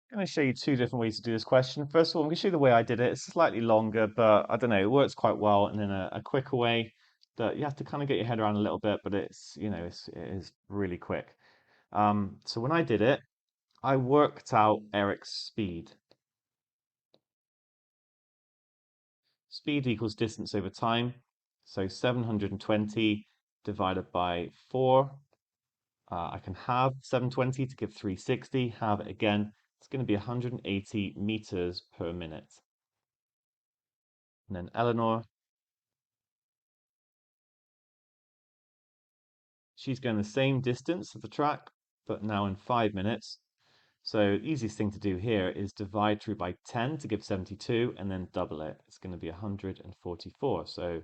I'm going to show you two different ways to do this question. First of all, I'm going to show you the way I did it. It's slightly longer, but I don't know, it works quite well. And then a quicker way that you have to kind of get your head around a little bit, but it is really quick. So when I did it, I worked out Eric's speed. Speed equals distance over time. So 720 divided by 4. I can halve 720 to give 360. Halve it again. It's going to be 180 meters per minute. And then Eleanor, she's going the same distance of the track, but now in 5 minutes. So the easiest thing to do here is divide through by 10 to give 72 and then double it. It's going to be 144. So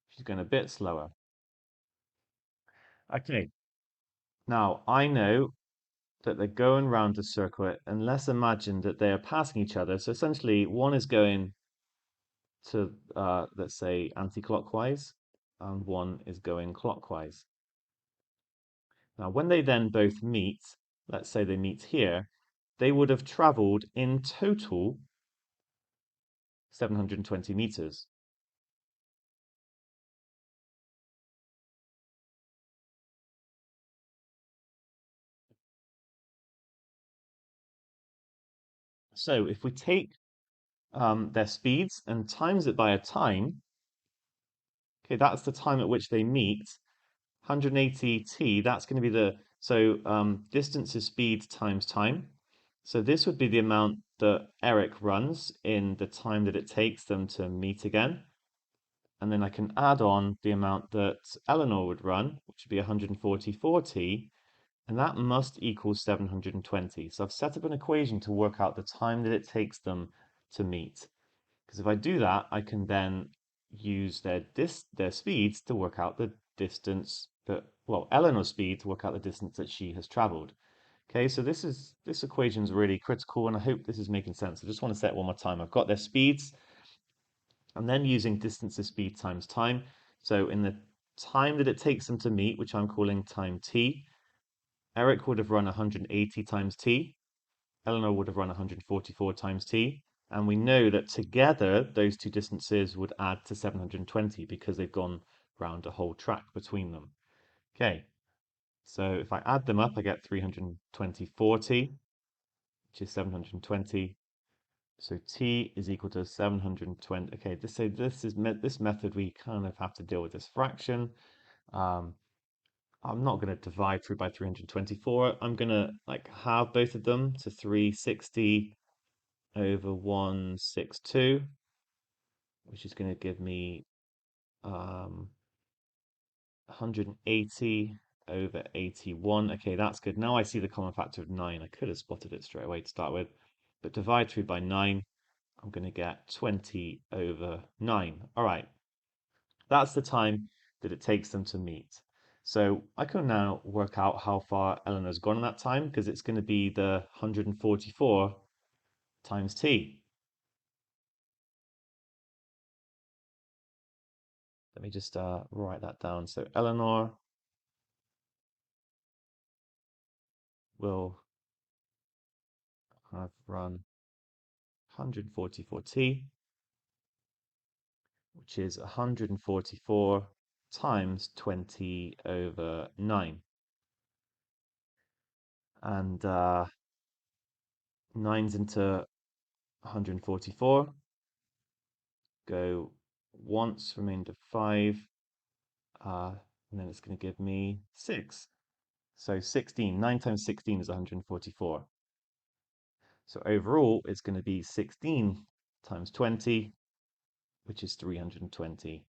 she's going a bit slower. Okay, now I know that they're going round a circle, and let's imagine that they are passing each other. So essentially, one is going to, let's say, anti-clockwise, and one is going clockwise. Now, when they then both meet, let's say they meet here, they would have traveled in total 720 meters. So if we take their speeds and times it by a time, okay, that's the time at which they meet. 180 t, that's going to be distance is speed times time. So this would be the amount that Eric runs in the time that it takes them to meet again. And then I can add on the amount that Eleanor would run, which would be 144 t, and that must equal 720. So I've set up an equation to work out the time that it takes them to meet. Because if I do that, I can then use their speeds to work out the distance Eleanor's speed to work out the distance that she has traveled. Okay, so this equation is really critical, and I hope this is making sense. I just want to say it one more time. I've got their speeds. I'm then using distance is speed times time. So in the time that it takes them to meet, which I'm calling time t, Eric would have run 180 times t, Eleanor would have run 144 times t, and we know that together those two distances would add to 720 because they've gone round a whole track between them. Okay, so if I add them up, I get 320/40, which is 720. So t is equal to 720. Okay, this method we kind of have to deal with this fraction. Um, I'm not going to divide through by 324. I'm going to like halve both of them to 360 over 162, which is going to give me 180 over 81. Okay, that's good. Now I see the common factor of 9. I could have spotted it straight away to start with, but divide through by 9, I'm going to get 20 over 9. All right, that's the time that it takes them to meet. So I can now work out how far Eleanor's gone in that time because it's going to be the 144 times t. Let me just write that down. So Eleanor will have run 144t, which is 144 times 20 over 9. And 9's into 144. Go once, remainder 5. And then it's going to give me 6. So 16. 9 times 16 is 144. So overall, it's going to be 16 times 20, which is 320.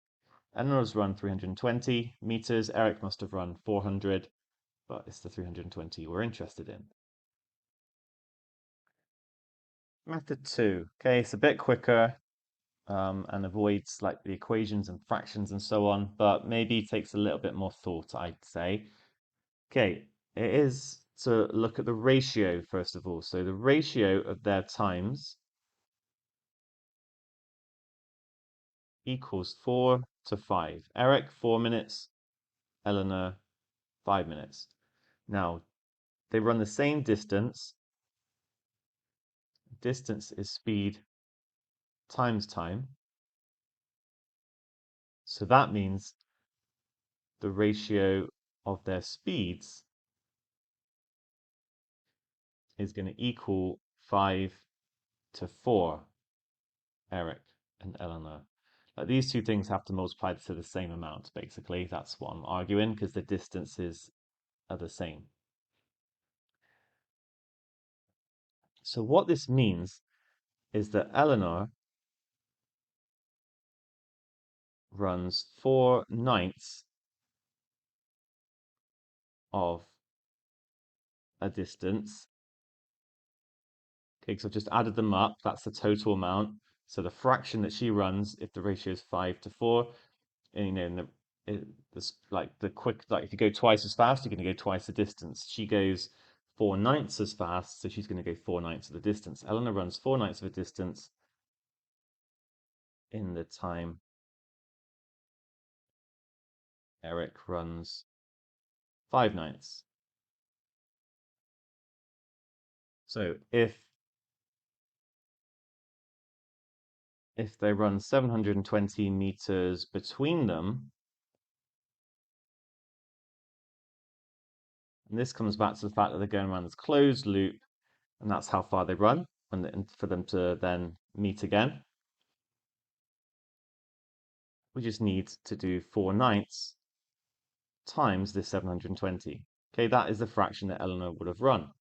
Eleanor's run 320 meters. Eric must have run 400, but it's the 320 we're interested in. Method 2. Okay, it's a bit quicker and avoids like the equations and fractions and so on, but maybe takes a little bit more thought, I'd say. Okay, it is to look at the ratio first of all. So the ratio of their times equals 4 to 5. Eric, 4 minutes. Eleanor, 5 minutes. Now, they run the same distance, distance is speed times time. So that means the ratio of their speeds is going to equal 5 to 4, Eric and Eleanor. Like these two things have to multiply to the same amount, basically. That's what I'm arguing, because the distances are the same. So what this means is that Eleanor runs 4/9 of a distance. Okay, so I've just added them up. That's the total amount. So the fraction that she runs, if the ratio is 5 to 4, and, you know, like if you go twice as fast, you're going to go twice the distance. She goes 4/9 as fast, so she's going to go 4/9 of the distance. Eleanor runs 4/9 of a distance in the time Eric runs 5/9. So if they run 720 meters between them, and this comes back to the fact that they're going around this closed loop, and that's how far they run, and for them to then meet again, we just need to do 4/9 times this 720. Okay, that is the fraction that Eleanor would have run.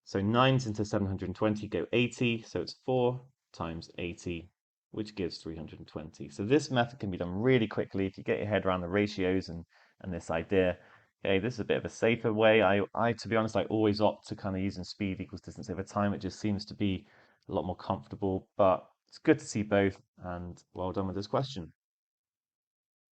So 9s into 720 go 80, so it's 4 times 80, which gives 320. So this method can be done really quickly if you get your head around the ratios and this idea. Okay, this is a bit of a safer way. To be honest, I always opt to kind of using speed equals distance over time. It just seems to be a lot more comfortable, but it's good to see both, and well done with this question.